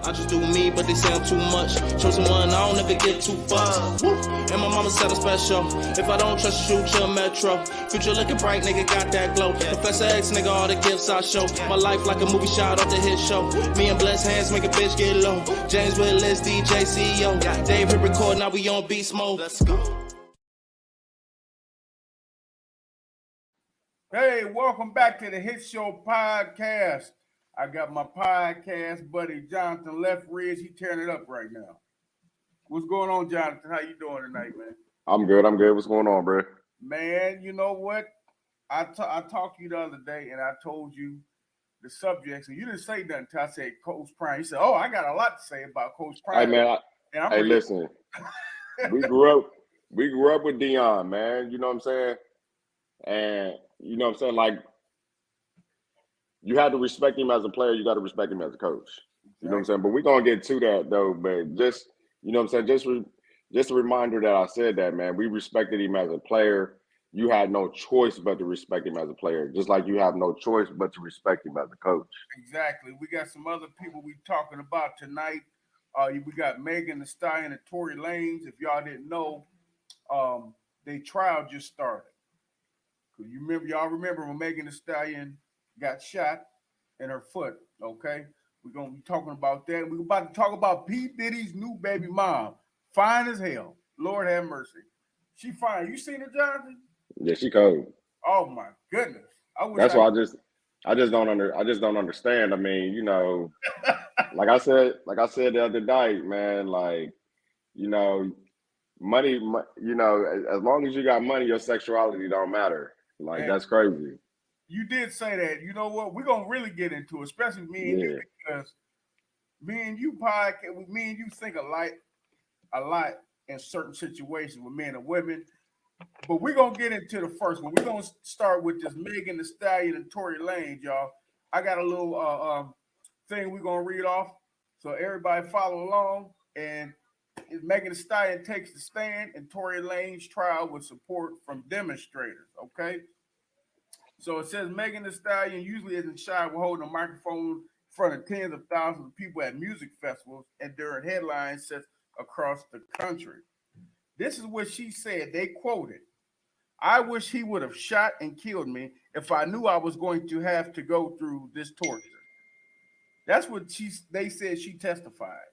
I just do me, but they say I'm too much. Chosen one, I don't ever get too fucked. And my mama said I'm special. If I don't trust you, shoot your metro. Future looking bright, nigga, got that glow. Professor X, nigga, all the gifts I show. My life like a movie shot off the hit show. Me and blessed hands make a bitch get low. James Willis, DJ CEO. Dave hit record, now we on beast mode. Let's go. Hey, welcome back to the Hit Show podcast. I got my podcast buddy Jonathan Leftridge. He tearing it up right now. What's going on, Jonathan? How you doing tonight, man? I'm good. What's going on, bro? Man, you know what? I talked to you the other day, and I told you the subjects, and you didn't say nothing until I said Coach Prime. You said, "Oh, I got a lot to say about Coach Prime." Hey, man. Listen. we grew up with Deion, man. You know what I'm saying? And you know what I'm saying? Like, you had to respect him as a player. You got to respect him as a coach. You know what I'm saying? But we're going to get to that, though. But just, you know what I'm saying? Just a reminder that I said that, man. We respected him as a player. You had no choice but to respect him as a player. Just like you have no choice but to respect him as a coach. Exactly. We got some other people we talking about tonight. We got Megan Thee Stallion and Tory Lanez. If y'all didn't know, their trial just started. Y'all remember when Megan Thee Stallion got shot in her foot, okay? We're going to be talking about that. We're about to talk about P. Diddy's new baby mom. Fine as hell. Lord have mercy. She fine. You seen her, Jonathan? Yeah, she cold. Oh, my goodness. That's why I just don't understand. I mean, you know, like I said the other night, man, like, you know, money, you know, as long as you got money, your sexuality don't matter. Like, man, that's crazy. You did say that. You know what? We're going to really get into it, especially me and you, because me and you think a lot in certain situations with men and women. But we're going to get into the first one. We're going to start with this Megan Thee Stallion and Tory Lanez, y'all. I got a little thing we're going to read off, so everybody follow along. And Megan Thee Stallion takes the stand in Tory Lanez trial with support from demonstrators, okay? So it says Megan Thee Stallion usually isn't shy with holding a microphone in front of tens of thousands of people at music festivals and during headline sets across the country. This is what she said. They quoted, "I wish he would have shot and killed me if I knew I was going to have to go through this torture." That's what they said she testified.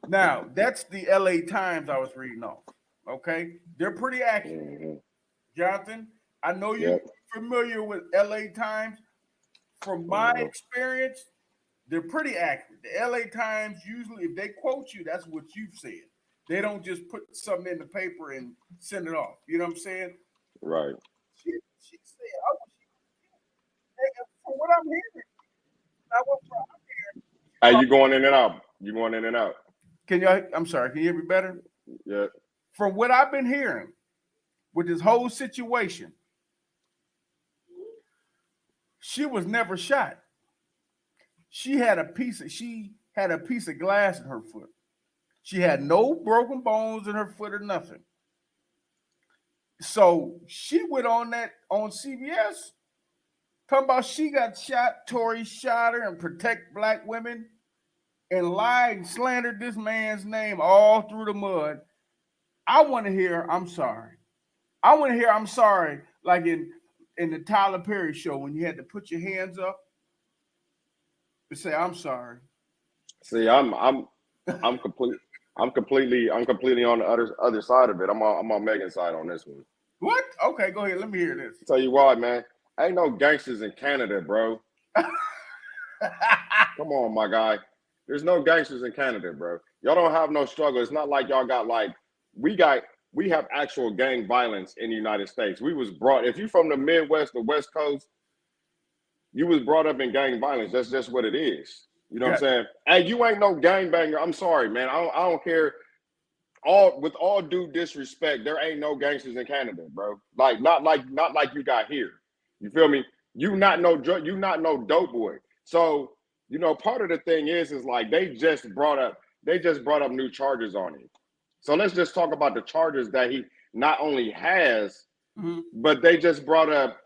Now, that's the LA Times I was reading off, okay? They're pretty accurate. Mm-hmm. Jonathan, I know you're familiar with LA Times. From my experience, they're pretty accurate. The LA Times, usually, if they quote you, that's what you've said. They don't just put something in the paper and send it off. You know what I'm saying? Right. She said, "I wish he would." From what I'm hearing, Hey, you going in and out. I'm sorry, can you hear me better? Yeah. From what I've been hearing with this whole situation, she was never shot. She had a piece of glass in her foot. She had no broken bones in her foot or nothing. So she went on CBS talking about she got shot, Tory shot her, and protect black women, and lied and slandered this man's name all through the mud. I want to hear "I'm sorry." I want to hear "I'm sorry" like in the Tyler Perry show when you had to put your hands up and say "I'm sorry." See, I'm completely on the other side of it. I'm on Megan's side on this one. What? Okay, go ahead. Let me hear this. Tell you what, man. Ain't no gangsters in Canada, bro. Come on, my guy. There's no gangsters in Canada, bro. Y'all don't have no struggle. It's not like y'all got we have actual gang violence in the United States. If you from the Midwest, the West Coast, you was brought up in gang violence. That's just what it is. You know what I'm saying? Hey, you ain't no gangbanger. I'm sorry, man. I don't care. With all due disrespect, there ain't no gangsters in Canada, bro. Not like you got here. You feel me? You not no dope boy. So, you know, part of the thing is like they just brought up new charges on him. So let's just talk about the charges that he not only has, but they just brought up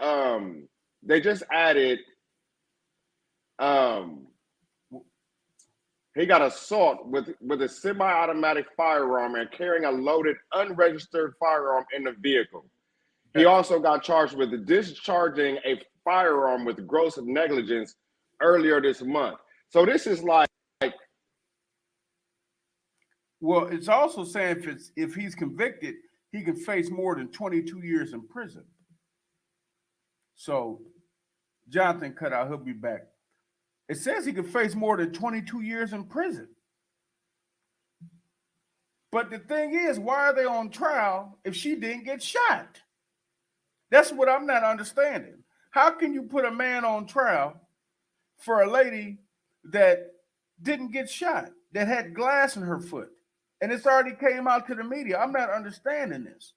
they just added He got assault with a semi-automatic firearm and carrying a loaded, unregistered firearm in the vehicle. He also got charged with discharging a firearm with gross negligence earlier this month. So this is like, well, it's also saying if he's convicted, he can face more than 22 years in prison. So Jonathan cut out, he'll be back. It says he could face more than 22 years in prison. But the thing is, why are they on trial if she didn't get shot? That's what I'm not understanding. How can you put a man on trial for a lady that didn't get shot, that had glass in her foot? And it's already came out to the media. I'm not understanding this.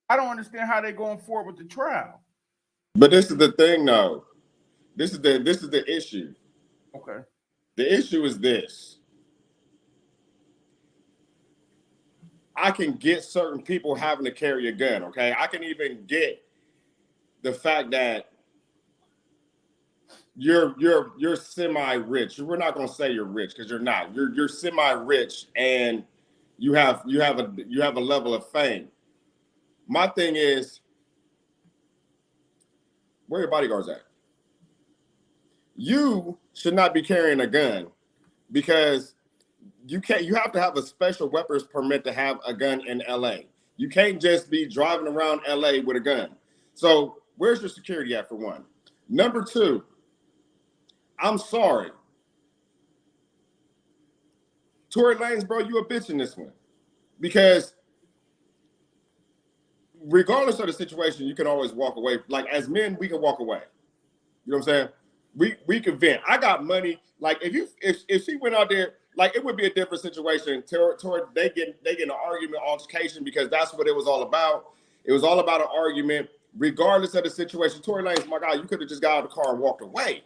I don't understand how they're going forward with the trial. But this is the thing, though. This is the issue. Okay. The issue is this. I can get certain people having to carry a gun, okay? I can even get the fact that you're semi-rich. We're not gonna say you're rich because you're not. You're semi-rich and you have a level of fame. My thing is, where your bodyguards at? You should not be carrying a gun because you have to have a special weapons permit to have a gun in LA. You can't just be driving around LA with a gun. So where's your security at, for one? Number two, I'm sorry. Tory Lanez, bro, you a bitch in this one. Because regardless of the situation, you can always walk away. Like, as men, we can walk away. You know what I'm saying? We can vent. I got money. Like, if she went out there, like, it would be a different situation. They get an argument, altercation, because that's what it was all about. It was all about an argument, regardless of the situation. Tory Lanez, my guy, you could have just got out of the car and walked away.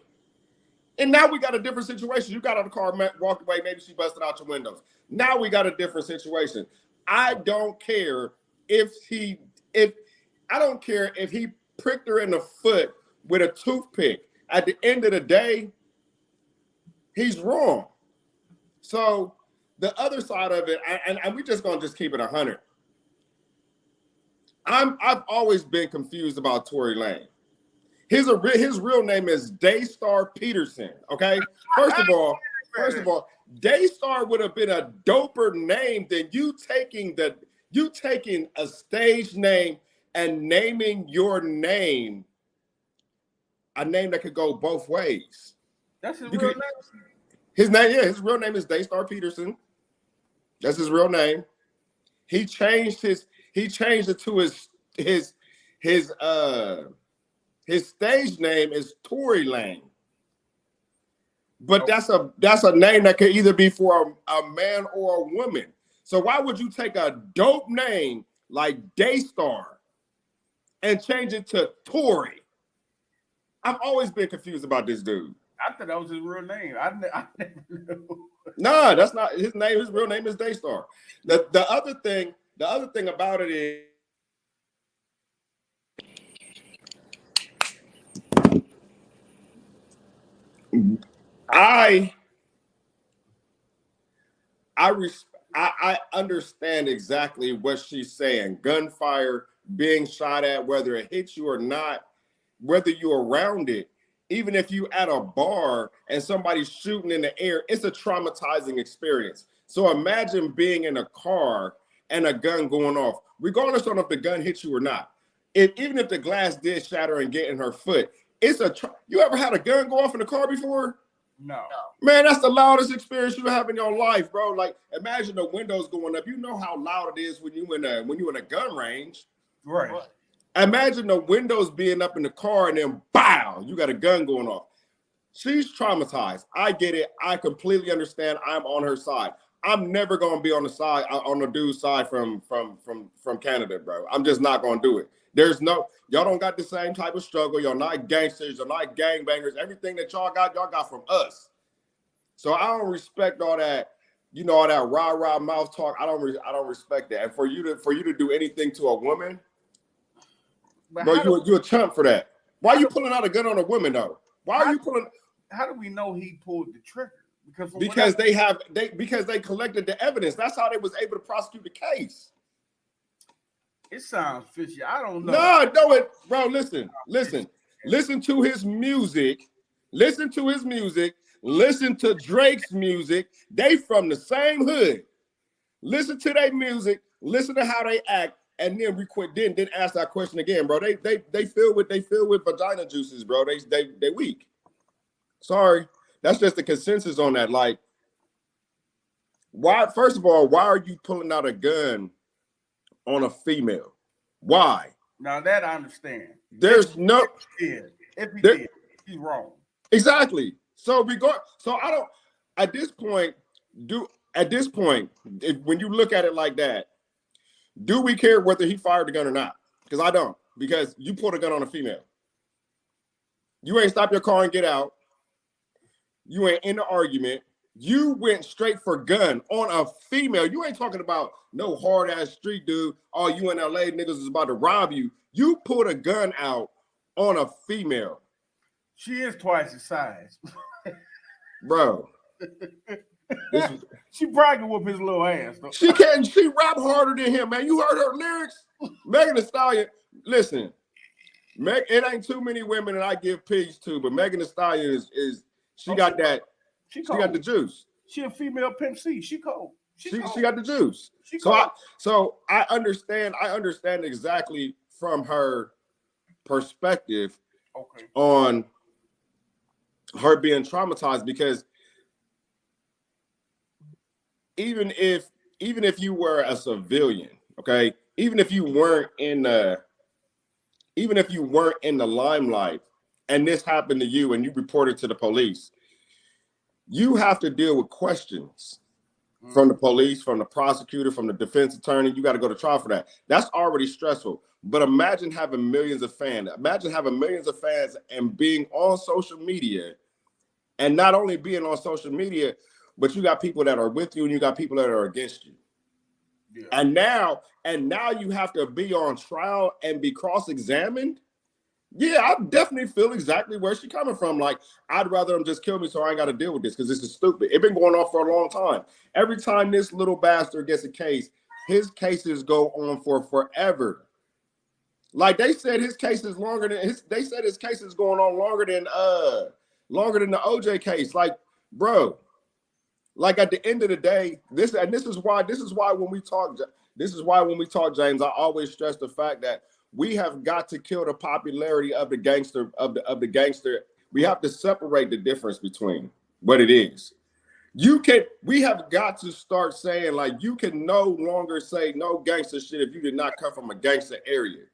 And now we got a different situation. You got out of the car, walked away. Maybe she busted out your windows. Now we got a different situation. I don't care if he pricked her in the foot with a toothpick. At the end of the day, he's wrong. So the other side of it, and we just gonna keep it 100. I've always been confused about Tory Lanez. His real name is Daystar Peterson. Okay, first of all, Daystar would have been a doper name than you taking a stage name and naming your name a name that could go both ways. That's his real name. His real name is Daystar Peterson. That's his real name. He changed it to his stage name is Tory Lanez. But that's a name that could either be for a man or a woman. So why would you take a dope name like Daystar and change it to Tory? I've always been confused about this dude. I thought that was his real name. I never knew. No, that's not his name. His real name is Daystar. The other thing about it is, I understand exactly what she's saying. Gunfire, being shot at, whether it hits you or not, whether you're around it, even if you at a bar and somebody's shooting in the air, it's a traumatizing experience. So imagine being in a car and a gun going off, regardless of if the gun hits you or not. Even if the glass did shatter and get in her foot, you ever had a gun go off in the car before? No. Man, that's the loudest experience you have in your life, bro. Like, imagine the windows going up. You know how loud it is when you're in a gun range. Right. Imagine the windows being up in the car and then, bow, you got a gun going off. She's traumatized. I get it. I completely understand. I'm on her side. I'm never gonna be on the dude's side from Canada, bro. I'm just not gonna do it. Y'all don't got the same type of struggle. Y'all not gangsters. You're not gangbangers. Everything that y'all got from us. So I don't respect all that, all that rah-rah mouth talk. I don't respect that. And for you to do anything to a woman, but bro, you're a chump for that. Why are you pulling out a gun on a woman though? Why are you pulling? How do we know he pulled the trigger? because they collected the evidence. That's how they was able to prosecute the case. It sounds fishy. I don't know. Bro. Listen to his music. Listen to Drake's music. They from the same hood. Listen to their music. Listen to how they act, and then then ask that question again, bro. They filled with vagina juices, bro. They weak. Sorry, that's just the consensus on that. Like, why? First of all, why are you pulling out a gun on a female? Why? Now that I understand. There's if he did, he's wrong. Exactly. So I don't. At this point, when you look at it like that, do we care whether he fired the gun or not? Because I don't. Because you pulled a gun on a female. You ain't stop your car and get out. You ain't in the argument. You went straight for gun on a female. You ain't talking about no hard ass street dude. Oh, you in LA, niggas is about to rob you. You pulled a gun out on a female. She is twice his size. Bro. She probably can whoop his little ass, though. She rap harder than him, man. You heard her lyrics? Megan Thee Stallion, listen, it ain't too many women that I give pigs to, but Megan Thee Stallion she got the juice. She a female Pimp C. She cold. She got the juice. So I understand exactly from her perspective on her being traumatized, because even if you were a civilian, okay, even if you weren't in the limelight and this happened to you and you reported to the police, you have to deal with questions from the police, from the prosecutor, from the defense attorney. You got to go to trial for that. That's already stressful. But imagine having millions of fans. Imagine having millions of fans and being on social media, and not only being on social media, but you got people that are with you and you got people that are against you. Yeah. And now you have to be on trial and be cross-examined. Yeah, I definitely feel exactly where she's coming from. Like, I'd rather them just kill me so I ain't got to deal with this, because this is stupid. It's been going on for a long time. Every time this little bastard gets a case, his cases go on for forever. Like, they said his case is longer than his case is going on longer than the OJ case. Like, bro, like, at the end of the day, this is why when we talk, James, I always stress the fact that we have got to kill the popularity of the gangster of the gangster. We have to separate the difference between what it is. We have got to start saying, like, you can no longer say no gangster shit if you did not come from a gangster area.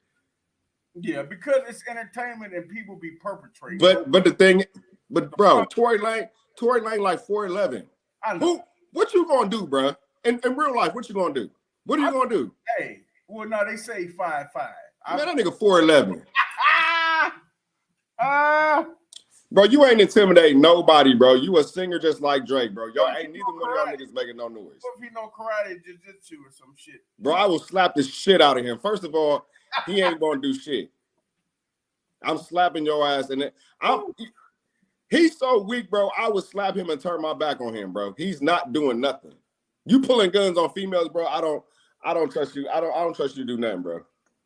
Yeah, because it's entertainment and people be perpetrating. But bro, Tory Lanez like 4'11". I know. What you gonna do, bro? In real life, what you gonna do? What are you gonna do? Hey, well, no, they say 5'5". Man, that nigga 4'11". Bro, you ain't intimidating nobody, bro. You a singer just like Drake, bro. Y'all ain't neither one of y'all niggas making no noise. What if he know karate, jiu-jitsu, or some shit? Bro, I will slap the shit out of him. First of all, he ain't gonna do shit. I'm slapping your ass, and he's so weak, bro. I would slap him and turn my back on him, bro. He's not doing nothing. You pulling guns on females, bro. I don't trust you. I don't trust you to do nothing, bro.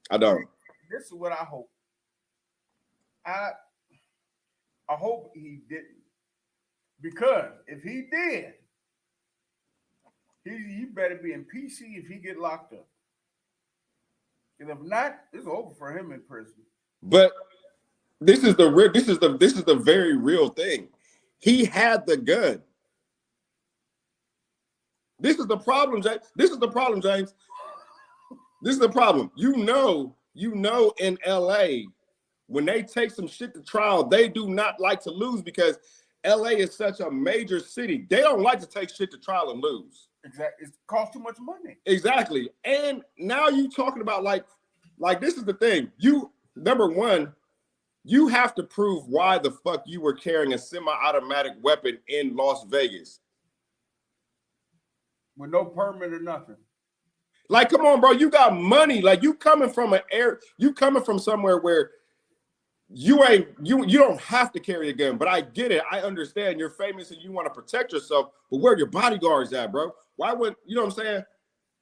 I don't. This is what I hope. I hope he didn't, because if he did, he better be in PC if he get locked up. And if not, it's over for him in prison. But this is the very real thing. He had the gun. This is the problem, James. This is the problem. You know, in LA, when they take some shit to trial, they do not like to lose, because LA is such a major city. They don't like to take shit to trial and lose. Exactly. It costs too much money. Exactly. And now you talking about like this is the thing. Number one, you have to prove why the fuck you were carrying a semi-automatic weapon in Las Vegas. With no permit or nothing. Like, come on, bro. You got money. Like, you coming from somewhere where you don't have to carry a gun, but I get it. I understand you're famous and you want to protect yourself, but where are your bodyguards at, bro? Why would you know what I'm saying?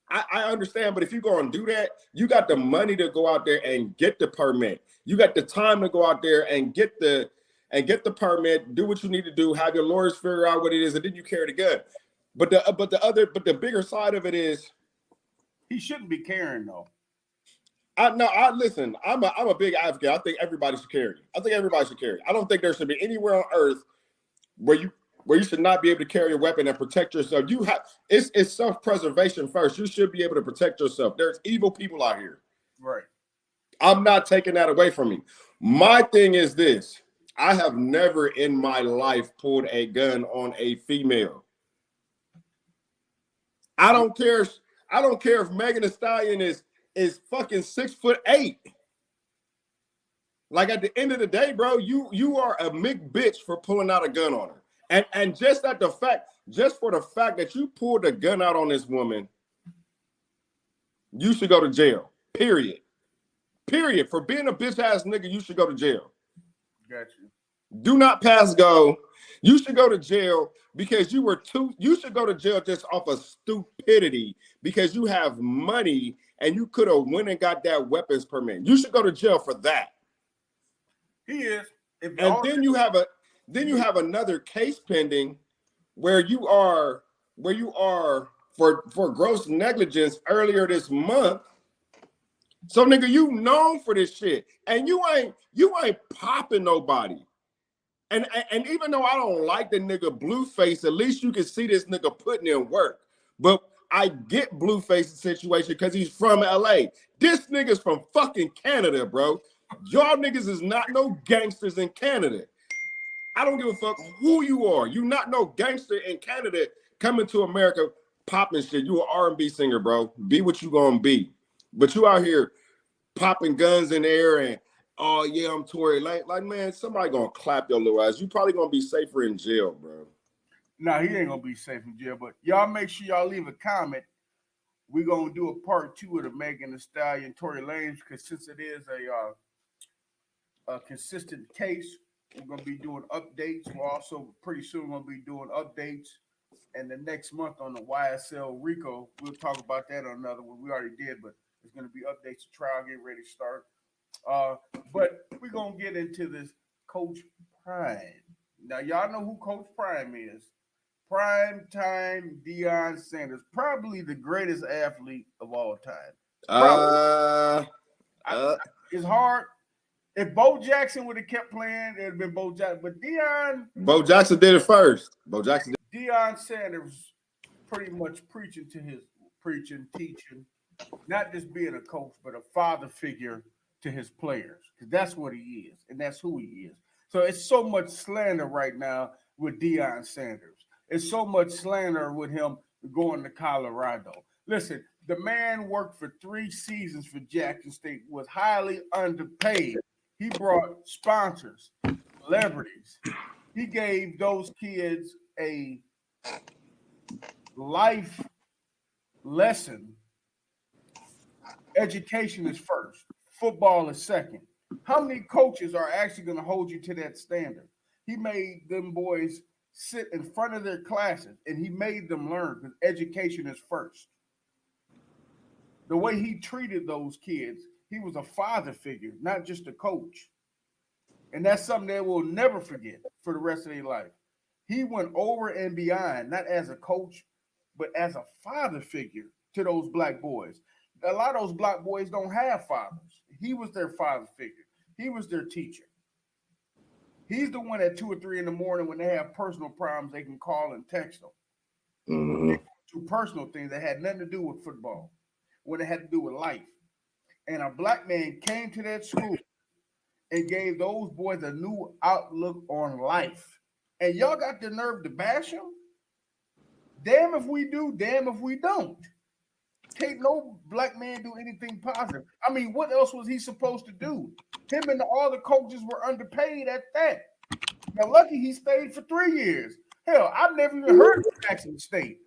I understand, but if you're going to do that, you got the money to go out there and get the permit. You got the time to go out there and get the permit, do what you need to do, have your lawyers figure out what it is, and then you carry the gun. But the bigger side of it is he shouldn't be carrying though. Listen, I'm a big advocate. I think everybody should carry. I don't think there should be anywhere on earth where you should not be able to carry a weapon and protect yourself. It's self-preservation first. You should be able to protect yourself. There's evil people out here. Right. I'm not taking that away from you. My thing is this. I have never in my life pulled a gun on a female. I don't care if Megan Thee Stallion is fucking 6'8". Like at the end of the day, bro, you are a big bitch for pulling out a gun on her. And just for the fact that you pulled a gun out on this woman, you should go to jail. Period. For being a bitch ass nigga, you should go to jail. Got you. Do not pass go. You should go to jail because you should go to jail just off of stupidity because you have money and you could have went and got that weapons permit. You should go to jail for that. He is. And then you have another case pending where you are for gross negligence earlier this month. So nigga, you known for this shit, and you ain't popping nobody. And even though I don't like the nigga Blueface, at least you can see this nigga putting in work. But I get Blueface's situation because he's from LA. This nigga's from fucking Canada, bro. Y'all niggas is not no gangsters in Canada. I don't give a fuck who you are. You not no gangster in Canada coming to America popping shit. You an R&B singer, bro. Be what you gonna be. But you out here popping guns in the air and, oh yeah, I'm Tory Lanez. Like, man, somebody gonna clap your little ass. You probably gonna be safer in jail, bro. No, he ain't gonna be safe in jail. But y'all make sure y'all leave a comment. We're gonna do a part 2 of the Megan Thee Stallion Tory Lanez because since it is a consistent case, we're gonna be doing updates. We're also pretty soon gonna be doing updates. And the next month on the YSL Rico, we'll talk about that on another one. We already did, but there's gonna be updates to trial, get ready to start. But we're gonna get into this Coach Prime. Now, y'all know who Coach Prime is. Prime time Deion Sanders, probably the greatest athlete of all time. It's hard. If Bo Jackson would have kept playing, it'd have been Bo Jackson. But Bo Jackson did it first. Deion Sanders pretty much teaching, not just being a coach, but a father figure to his players. Because that's what he is, and that's who he is. So it's so much slander right now with Deion Sanders. It's so much slander with him going to Colorado. Listen, the man worked for 3 seasons for Jackson State, was highly underpaid. He brought sponsors, celebrities. He gave those kids a life lesson. Education is first. Football is second. How many coaches are actually going to hold you to that standard? He made them boys sit in front of their classes, and he made them learn because education is first. The way he treated those kids, he was a father figure, not just a coach. And that's something they will never forget for the rest of their life. He went over and beyond, not as a coach, but as a father figure to those black boys. A lot of those black boys don't have fathers. He was their father figure. He was their teacher. He's the one at 2 or 3 in the morning when they have personal problems, they can call and text them. Mm-hmm. To personal things that had nothing to do with football, when it had to do with life. And a black man came to that school and gave those boys a new outlook on life. And y'all got the nerve to bash him? Damn if we do, damn if we don't. Can't no black man do anything positive. I mean, what else was he supposed to do? Him and all the coaches were underpaid at that. Now, lucky he stayed for 3 years. Hell, I've never even heard of Jackson State.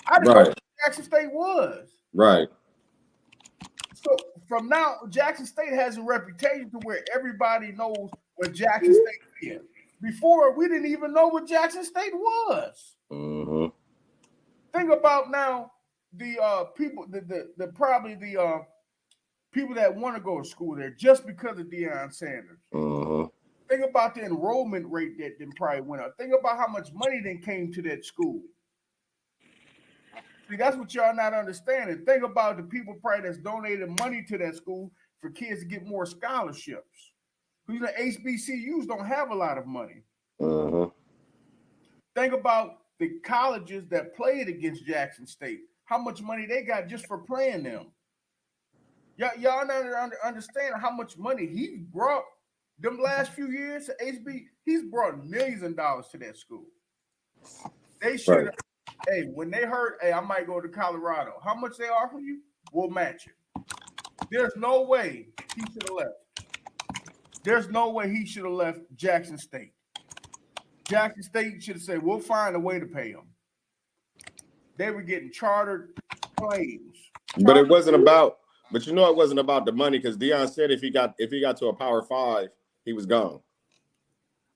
I didn't know what Jackson State was. Right. So from now, Jackson State has a reputation to where everybody knows what Jackson State is. Before, we didn't even know what Jackson State was. Mm-hmm. Think about now the people, the probably the people that want to go to school there just because of Deion Sanders. Mm-hmm. Think about the enrollment rate that then probably went up. Think about how much money then came to that school. See, that's what y'all not understanding. Think about the people probably that's donated money to that school for kids to get more scholarships. Because the HBCUs don't have a lot of money. Mm-hmm. Think about the colleges that played against Jackson State. How much money they got just for playing them. Y'all not understand how much money he brought them last few years to HB. He's brought millions of dollars to that school. They should have. Hey, when they heard, hey, I might go to Colorado. How much they offer you? We'll match it. There's no way he should have left. There's no way he should have left Jackson State. Jackson State should have said, we'll find a way to pay him. They were getting chartered planes. But it wasn't about, but you know it wasn't about the money because Deion said if he got to a Power 5, he was gone.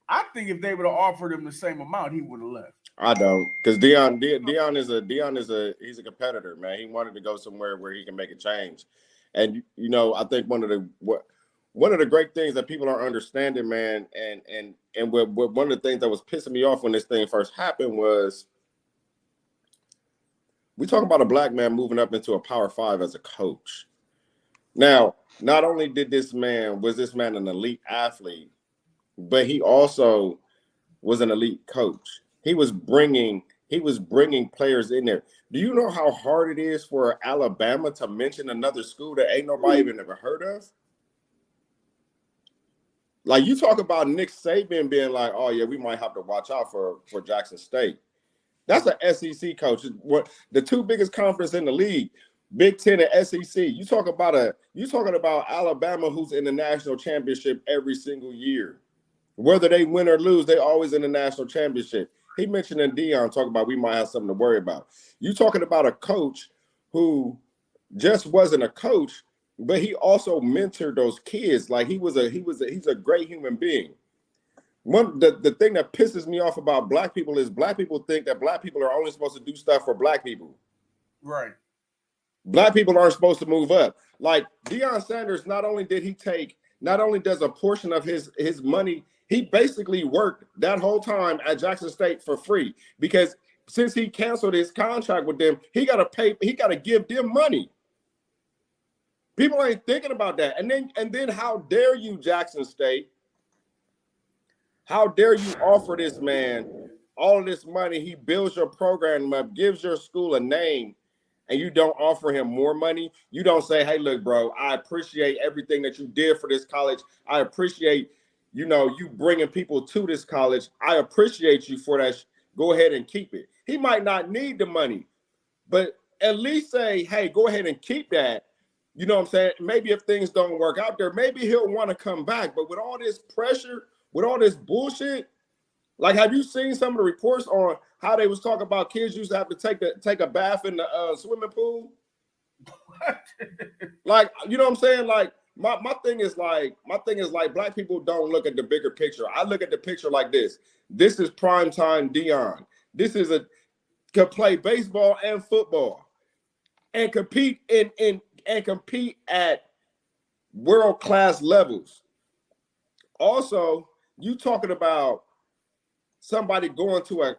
I think if they would have offered him the same amount, he would have left. I don't, because Deion is a competitor, man. He wanted to go somewhere where he can make a change, and you know I think one of the great things that people are understanding, man, and one of the things that was pissing me off when this thing first happened was we talk about a black man moving up into a Power 5 as a coach. Now, not only was this man an elite athlete, but he also was an elite coach. He was bringing players in there. Do you know how hard it is for Alabama to mention another school that ain't nobody even ever heard of? Like you talk about Nick Saban being like, oh yeah, we might have to watch out for Jackson State. That's an SEC coach. What the two biggest conferences in the league, Big Ten and SEC. You talking about Alabama, who's in the national championship every single year. Whether they win or lose, they always in the national championship. He mentioned in Deion talking about we might have something to worry about. You talking about a coach who just wasn't a coach, but he also mentored those kids. Like he's a great human being. The thing that pisses me off about black people is black people think that black people are only supposed to do stuff for black people. Right. Black people aren't supposed to move up. Like Deion Sanders, not only does a portion of his money, he basically worked that whole time at Jackson State for free because since he canceled his contract with them, he got to give them money. People ain't thinking about that. And then how dare you, Jackson State? How dare you offer this man all of this money? He builds your program up, gives your school a name, and you don't offer him more money. You don't say, hey, look, bro, I appreciate everything that you did for this college. I appreciate, you bringing people to this college. I appreciate you for that. Go ahead and keep it. He might not need the money, but at least say, hey, go ahead and keep that. You know what I'm saying? Maybe if things don't work out there, maybe he'll want to come back. But with all this pressure, with all this bullshit, like, have you seen some of the reports on how they was talking about kids used to have to take a bath in the swimming pool? Like, you know what I'm saying? Like, my thing is like black people don't look at the bigger picture. I look at the picture like this. This is primetime Deion. This is could play baseball and football and compete and compete at world-class levels. Also, you talking about somebody going to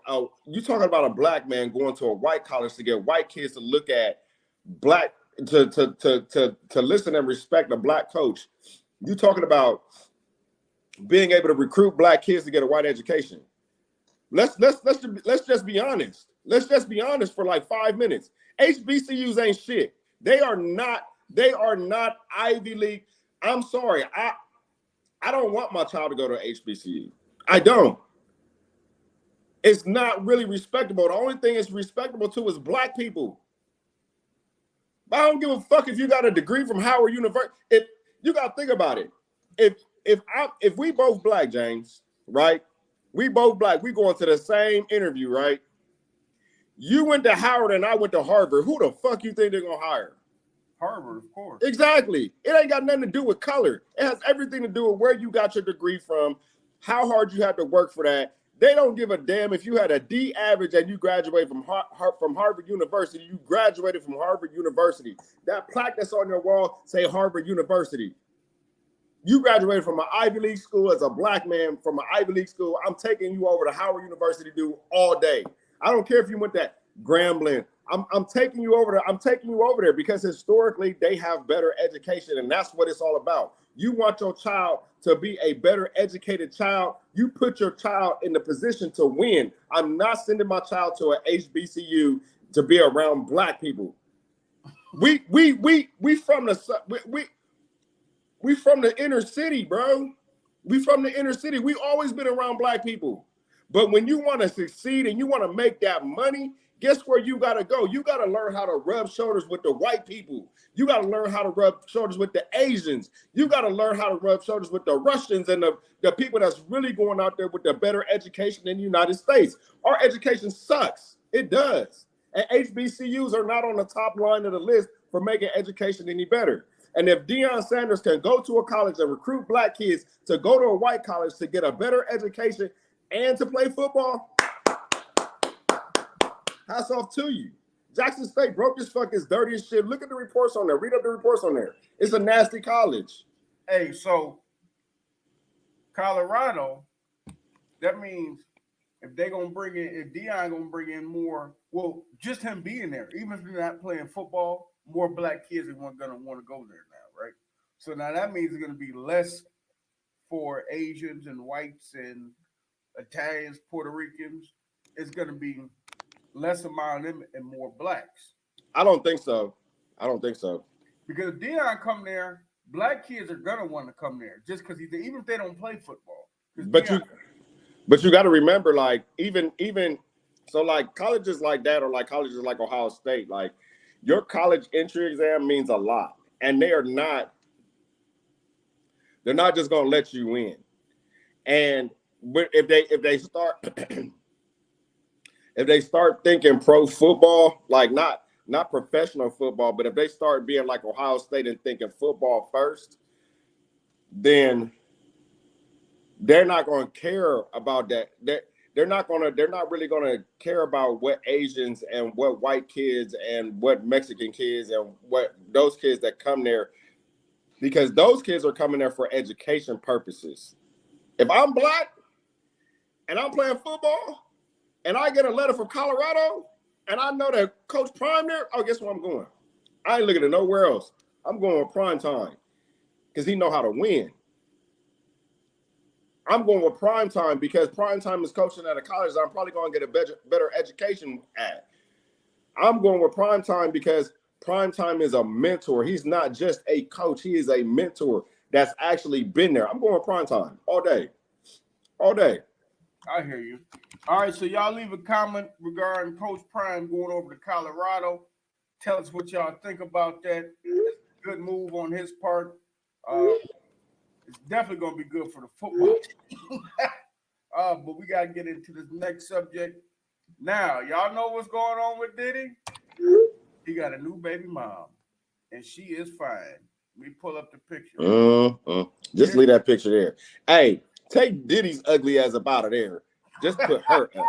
you talking about a black man going to a white college to get white kids to look at black to listen and respect a black coach. You talking about being able to recruit black kids to get a white education. Let's just be honest. Let's just be honest for like 5 minutes. HBCUs ain't shit. They are not Ivy League. I'm sorry. I don't want my child to go to HBCU. I don't. It's not really respectable. The only thing it's respectable to is black people. But I don't give a fuck if you got a degree from Howard University. If you got to think about it. If we both black, James, right? We both black. We going to the same interview, right? You went to Howard and I went to Harvard. Who the fuck you think they're gonna hire? Harvard, of course. Exactly. It ain't got nothing to do with color. It has everything to do with where you got your degree from, how hard you had to work for that. They don't give a damn if you had a D average and you graduated from Harvard University. You graduated from Harvard University. That plaque that's on your wall say Harvard University. You graduated from an Ivy League school as a black man from an Ivy League school. I'm taking you over to Howard University to do all day. I don't care if you went to Grambling. I'm taking you over there. I'm taking you over there because historically they have better education, and that's what it's all about. You want your child to be a better educated child. You put your child in the position to win. I'm not sending my child to an HBCU to be around black people. We from the inner city, bro. We from the inner city. We always been around black people. But when you want to succeed and you want to make that money, guess where you got to go? You got to learn how to rub shoulders with the white people. You got to learn how to rub shoulders with the Asians. You got to learn how to rub shoulders with the Russians and the people that's really going out there with the better education in the United States. Our education sucks. It does. And HBCUs are not on the top line of the list for making education any better. And if Deion Sanders can go to a college and recruit black kids to go to a white college to get a better education and to play football, hats off to you. Jackson State broke as fuck, is dirty as shit. Look at the reports on there. Read up the reports on there. It's a nasty college. Hey, so Colorado, that means if they're gonna bring in, if Deion gonna bring in more, well, just him being there, even if you're not playing football, more black kids are gonna want to go there now, right? So now that means it's gonna be less for Asians and whites and Italians, Puerto Ricans. It's gonna be less amount of them and more blacks. I don't think so. Because if Deion come there, black kids are gonna want to come there just because he's there, even if they don't play football. But you got to remember, like even so, like colleges like that, or like colleges like Ohio State, like your college entry exam means a lot, and they're not just gonna let you in. And if they start if they start thinking pro football, like not professional football, but if they start being like Ohio State and thinking football first, then they're not going to care about that. They're not really going to care about what Asians and what white kids and what Mexican kids and what those kids that come there, because those kids are coming there for education purposes. If I'm black and I'm playing football and I get a letter from Colorado and I know that Coach Prime there, oh, guess where I'm going? I ain't looking at nowhere else. I'm going with Prime Time because he know how to win. I'm going with Prime Time because Prime Time is coaching at a college that I'm probably going to get a better education at. I'm going with Prime Time because Prime Time is a mentor. He's not just a coach. He is a mentor that's actually been there. I'm going with Prime Time all day. All day. I hear you. All right, so y'all leave a comment regarding Coach Prime going over to Colorado. Tell us what y'all think about that. It's a good move on his part. It's definitely going to be good for the football team. But we got to get into this next subject. Now, y'all know what's going on with Diddy? He got a new baby mom, and she is fine. Let me pull up the picture. Just leave that picture there. Hey, take Diddy's ugly ass up out of there. Just put her up.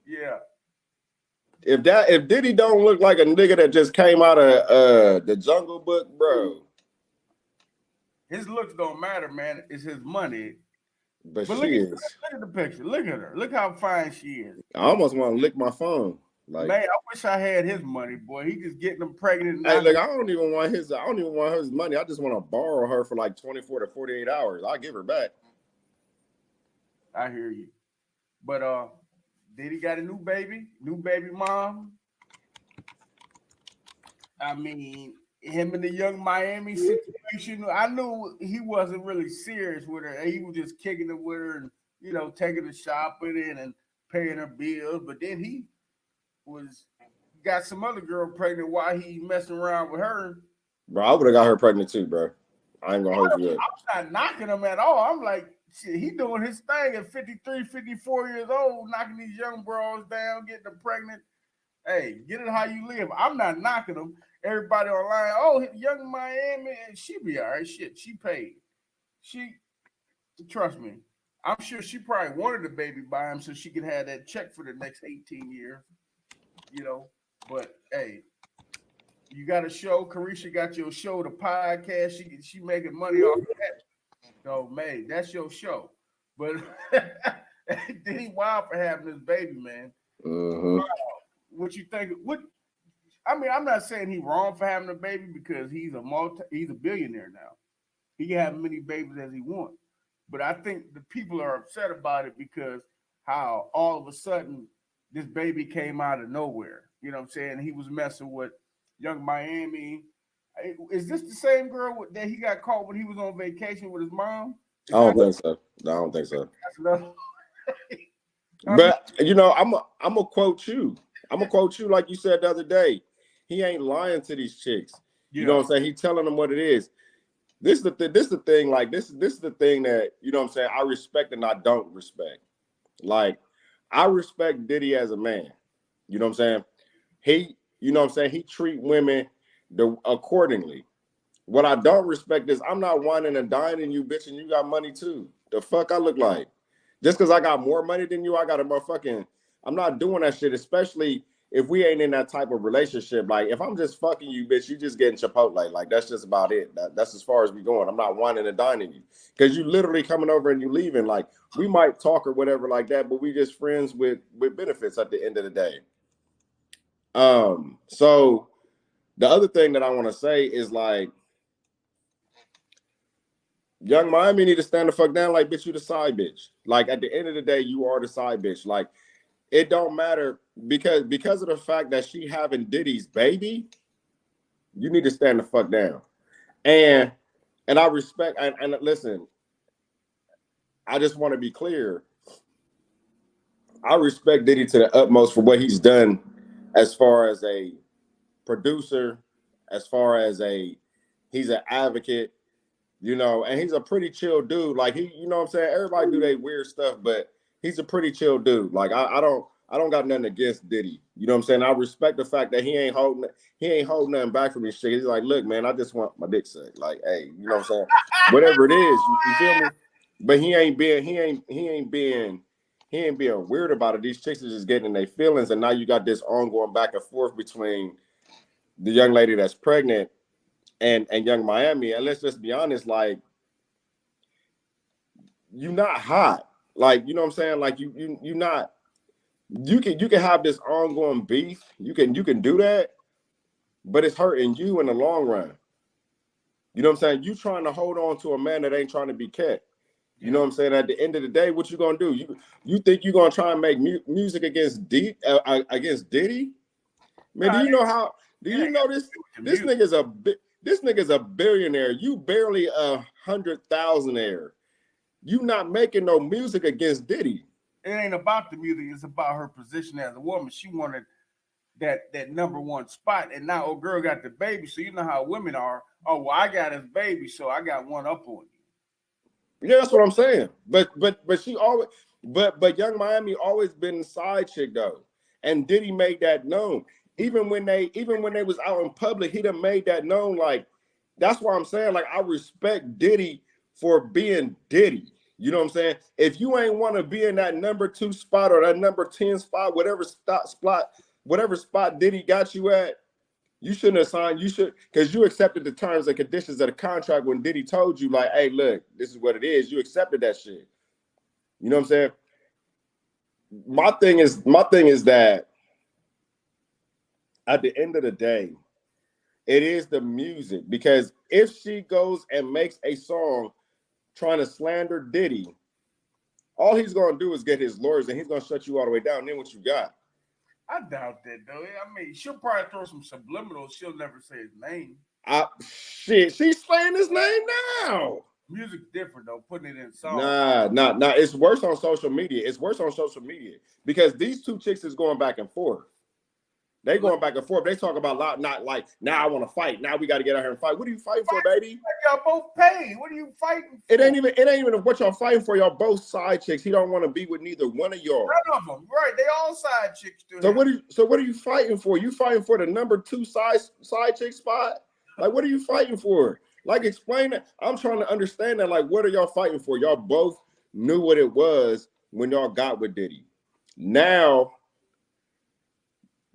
Yeah. If Diddy don't look like a nigga that just came out of the Jungle Book, bro. His looks don't matter, man. It's his money. But look at the picture. Look at her. Look how fine she is. I almost want to lick my phone. Like, man, I wish I had his money, boy. He just getting them pregnant. Hey, look, I don't even want his money. I just want to borrow her for like 24 to 48 hours. I'll give her back. I hear you. But Diddy got a new baby mom. I mean, him in the Young Miami situation, I knew he wasn't really serious with her. He was just kicking it with her and, you know, taking her shopping and paying her bills. But then he got some other girl pregnant while he messing around with her. Bro, I would have got her pregnant too, bro. I ain't gonna hold you up. I'm not knocking him at all. I'm like, shit, he doing his thing at 53, 54 years old, knocking these young bros down, getting them pregnant. Hey, get it how you live. I'm not knocking them. Everybody online, oh, Young Miami, and she be all right. Shit, she paid. She, trust me, I'm sure she probably wanted the baby by him so she could have that check for the next 18 years, you know. But hey, you got a show. Carisha got your show, the podcast. She making money off of that. So, May, that's your show. But Diddy wild for having this baby, man. Mm-hmm. What you think? What I mean, I'm not saying he wrong for having a baby because he's a billionaire now. He can have many babies as he wants. But I think the people are upset about it because how all of a sudden this baby came out of nowhere. You know what I'm saying? He was messing with Young Miami. Is this the same girl that he got caught when he was on vacation with his mom? I don't think so. No, I don't think so. That's another. But you know, I'm a quote you. I'm gonna quote you like you said the other day. He ain't lying to these chicks. You know what I'm saying? He telling them what it is. This is the thing. Like this is the thing that you know what I'm saying. I respect and I don't respect. Like I respect Diddy as a man. You know what I'm saying? He, you know what I'm saying. He treat women accordingly. What I don't respect is I'm not whining and dining you, bitch, and you got money too. The fuck I look like? Just because I got more money than you, I got a motherfucking. I'm not doing that shit, especially if we ain't in that type of relationship. Like if I'm just fucking you, bitch, you just getting Chipotle. Like that's just about it. That's as far as we going. I'm not whining and dining you because you literally coming over and you leaving. Like we might talk or whatever like that, but we just friends with benefits at the end of the day. So the other thing that I want to say is like, Young Miami need to stand the fuck down. Like, bitch, you the side bitch. Like at the end of the day, you are the side bitch. Like it don't matter because of the fact that she having Diddy's baby, you need to stand the fuck down. And I respect and listen, I just want to be clear. I respect Diddy to the utmost for what he's done as far as a producer, as far as he's an advocate, you know, and he's a pretty chill dude. Like he, you know what I'm saying? Everybody do their weird stuff, but he's a pretty chill dude. Like I don't got nothing against Diddy. You know what I'm saying? I respect the fact that he ain't holding nothing back from his shit. He's like, look, man, I just want my dick sucked. Like, hey, you know what I'm saying? Whatever it is, you feel me? But he ain't being weird about it. These chicks are just getting in their feelings, and now you got this ongoing back and forth between the young lady that's pregnant and Young Miami. And let's just be honest, like you're not hot. Like, you know what I'm saying? Like you're not. You can have this ongoing beef. You can do that, but it's hurting you in the long run. You know what I'm saying? You trying to hold on to a man that ain't trying to be kept. You know what I'm saying? At the end of the day, what you gonna do? You think you gonna try and make music against Diddy? Man, do you know how? Do you know this? This nigga's a billionaire. You barely 100,000-aire. You not making no music against Diddy. It ain't about the music. It's about her position as a woman. She wanted that number one spot, and now old girl got the baby. So you know how women are. Oh well, I got his baby, so I got one up on you. Yeah, that's what I'm saying. But she always, but Young Miami always been the side chick though, and Diddy made that known. Even when they was out in public, he done made that known. Like that's why I'm saying, like I respect Diddy for being Diddy. You know what I'm saying? If you ain't want to be in that number 2 spot or that number 10 spot, whatever spot Diddy got you at, you shouldn't have signed. You should, because you accepted the terms and conditions of the contract when Diddy told you, like, hey, look, this is what it is. You accepted that shit. You know what I'm saying? My thing is that at the end of the day, it is the music. Because if she goes and makes a song trying to slander Diddy, all he's gonna do is get his lawyers and he's gonna shut you all the way down. Then what you got? I doubt that though. I mean, she'll probably throw some subliminals. She'll never say his name. Shit, she's saying his name now. Music's different though. Putting it in songs. Nah. It's worse on social media. It's worse on social media because these two chicks is going back and forth. They going back and forth. They talk about not like, now I want to fight. Now we got to get out here and fight. What are you fighting for, baby? Y'all both paid. What are you fighting for? It ain't even what y'all fighting for. Y'all both side chicks. He don't want to be with neither one of y'all. None of them. Right. They all side chicks. So what are you fighting for? You fighting for the number 2 side chick spot? Like, what are you fighting for? Like, explain it. I'm trying to understand that. Like, what are y'all fighting for? Y'all both knew what it was when y'all got with Diddy. Now,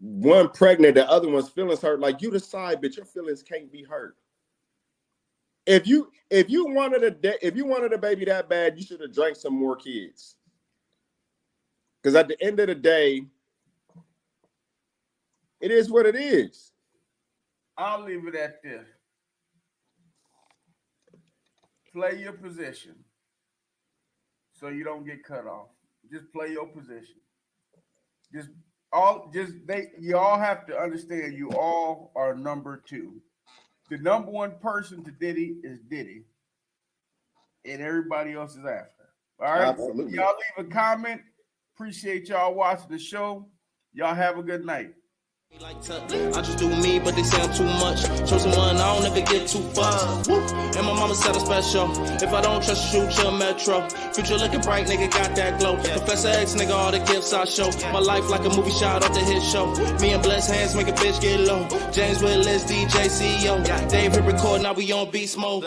one pregnant, the other one's feelings hurt. Like, you decide, bitch, your feelings can't be hurt. If you wanted a baby that bad, you should have drank some more kids. Because at the end of the day, it is what it is. I'll leave it at this. Play your position so you don't get cut off. Just play your position. You all have to understand you all are number 2. The number 1 person to Diddy is Diddy. And everybody else is after. All right. Absolutely. Y'all leave a comment. Appreciate y'all watching the show. Y'all have a good night. I just do me, but they say I'm too much. Chosen one, I don't ever get too far. Woo. And my mama said I'm special. If I don't trust you, shoot your metro. Future looking bright, nigga got that glow. Professor X, nigga, all the gifts I show. My life like a movie shot off the hit show. Me and blessed hands make a bitch get low. James Willis, DJ CEO. Dave hit record, now we on beast mode.